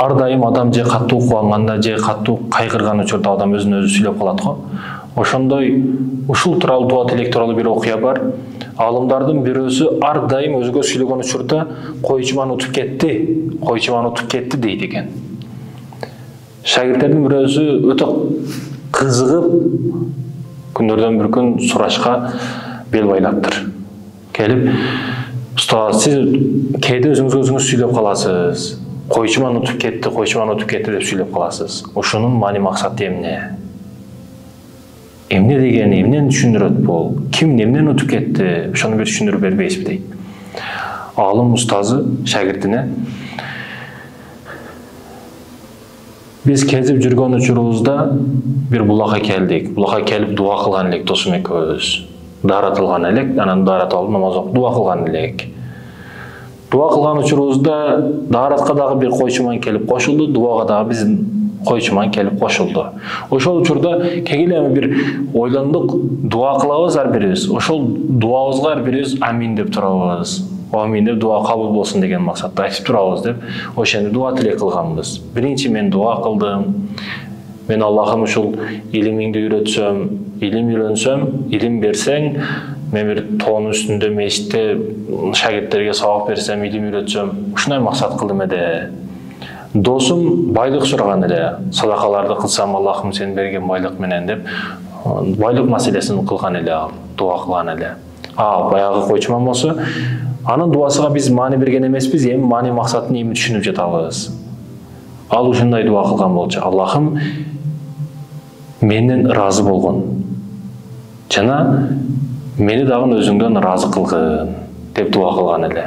ар дайым адам же катуу кубанганда же катуу кайгырган учурда адам өзүн өзү сүйлөп калат го. Ошондой ушул тууралуу дуа тилек тууралуу бир окуя бар. Алымдардын бирөөсү ар дайым өзгө сүйлөгөн учурда койчуман утуп кетти дейт экен. Шагирттердин бирөөсү өтө кызыгып күндөрдөн бир күн сурашка бел байлаптыр. Келип, "Устаз, сиз кээде өзүңүз сүйлөп каласыз. Койчуман утуп кетти деп сүйлөп каласыз. Ошонун маани максаты эмне? Эмне дегени, эмнени түшүндүрөт бул? Ким эмнени утуп кетти? Ошону бир түшүндүрүп бербейсизби?" дейт. Алым устазы шагиртине: "Биз кезип жүргөн учурубузда бир булакка келдик. Булакка келип дуа кылган элек досум экөөбүз. Даратылган элек, анан дарат алып намаз окуп дуа кылган элек. Дуа кылган учурубузда даратка дагы бир койчуман келип кошулду, дуага дагы биздин койчуман келип кошулду. Ошол учурда кегиле эми бир ойлондук, дуа кылабыз ар бирибиз. Ошол дуабызга ар бирибиз амин деп турабыз. Амин деп дуа кабыл болсун деген максатта айтып турабыз деп ошону дуа тилек кылганбыз. Биринчи мен дуа кылдым. Мен Аллахым ушул илимиңди үйрөтсөм, илим үйрөнсөм, илим берсең, мен бир тоонун үстүндө мешитте шагирттерге сабак берсем, илим үйрөтсөм, ушундай максат кылдым эде. Досум байлык сураган эле. Садакаларды кылсам, Аллахым сен берген байлык менен деп байлык маселесин кылган эле, дуа кылган эле. Баягы койчуман болсо, анын дуасыга биз маани берген эмеспиз, эми маани максатын эми түшүнүп жатабыз. Ал ушундай дуа кылган болчу: "Аллахым менден ыраазы болгон. Жана мени дагы өзүңдөн ыраазы кылгын" деп дуа кылган эле.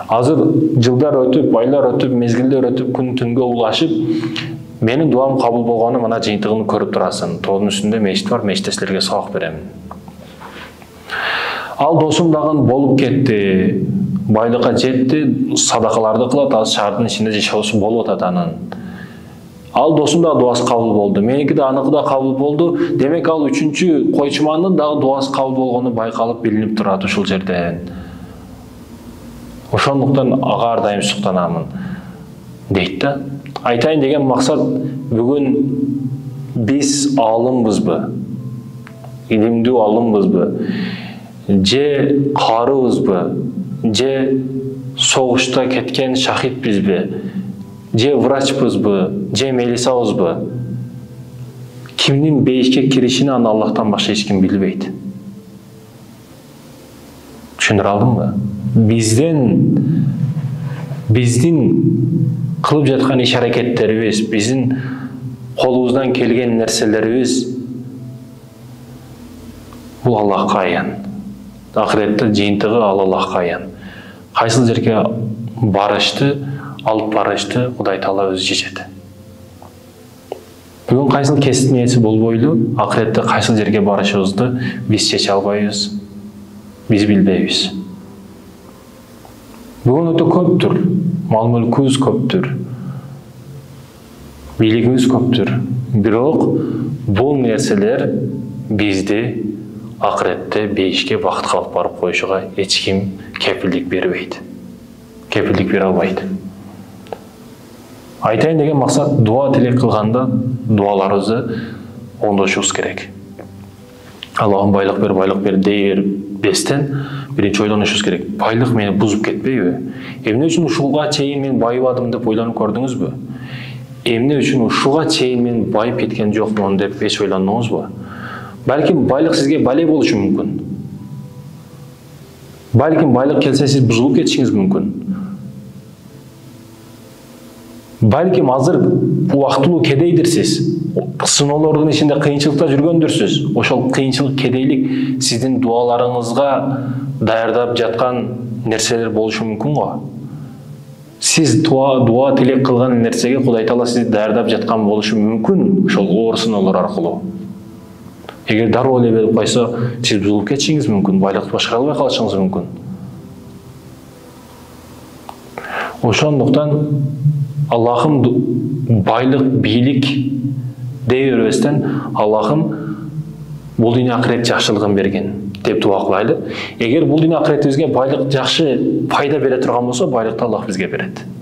Азыр жылдар өтүп, айлар өтүп, мезгилдер өтүп, күн түнгө улашып, менин дуам кабыл болгону мына жыйынтыгын көрүп турасың. Тоонун үстүндө мешит бар, мешитте силерге сабак беремин. Ал досум дагы болуп кетти, байлыкка жетти, садакаларды кылат, азыр шаардын ичинде жашоосу болуп атат анын. Ал досум дагы дуасы кабыл болду, меники да аныкы да кабыл болду. Демек ал үчүнчү койчумандын дагы дуасы кабыл болгону байкалып билинип турат ушул жерден. Ошондуктан ага ар дайым суктанамын дейт да. Айтайын деген максат, бүгүн биз алымбызбы, илимдүү алымбызбы, же карыбызбы, же согушта кеткен шахитпизби, же врачпызбы, же мелисабызбы, кимдин бейишке киришини аны Аллахтан башка эч ким билбейт. Түшүндүрө алдымбы? Биздин кылып жаткан иш аракеттерибиз, биздин колубуздан келген нерселерибиз бул Аллахка аян. Акыретте жыйынтыгы ал Аллахка аян. Кайсыл жерге барышты, алып барышты Кудай Таала өзү чечет. Бүгүн кайсыл кесип нияси болбойлу, акыретте кайсыл жерге барышыбызды биз чече албайбыз, биз билбейбиз. Бүгүн өтө көптүр, мал-мүлкүбүз көптүр, бийлигибиз көптүр. Бирок бул нерселер бизди акыретте бейишке бактка алып барып коюшуга эч ким кепилдик бербейт. Кепилдик бере албайт. Айтайын деген максат, дуа тилек кылганда дуаларыбызды оңдошубуз керек. Аллахым байлык бер дей бербестен биринчи ойлонушубуз керек. Байлык мени бузуп кетпейби? Эмне үчүн ушуга чейин мен байыбадым деп ойлонуп көрдүңүзбү? Эмне үчүн ушуга чейин мен байып кеткен жокмун деп эч ойлондуңузбу? Балким байлык сизге бале болушу мүмкүн. Балким байлык келсе сиз бузулуп кетишиңиз мүмкүн. Балким азыр убактылуу кедейдирсиз. Сыноолордун ичинде кыйынчылыкта жүргөндүрсүз. Ошол кыйынчылык, кедейлик сиздин дуаларыңызга даярдап жаткан нерселер болушу мүмкүн го. Сиз дуа тилек кылган нерсеге Кудай Таала сизди даярдап жаткан болушу мүмкүн ошол оор сыноолор аркылуу. Эгер дароо эле берип койсо, сиз бузулуп кетишиңиз мүмкүн, байлыкты башкара албай калышыңыз мүмкүн. Ошондуктан Аллахым байлык, бийлик дей бербестен, Аллахым бул дүйнө акырет жакшылыгын берген деп дуа кылайлы. Эгер бул дүйнө акыретибизге байлык жакшы пайда бере турган болсо, байлыкты Аллах бизге берет.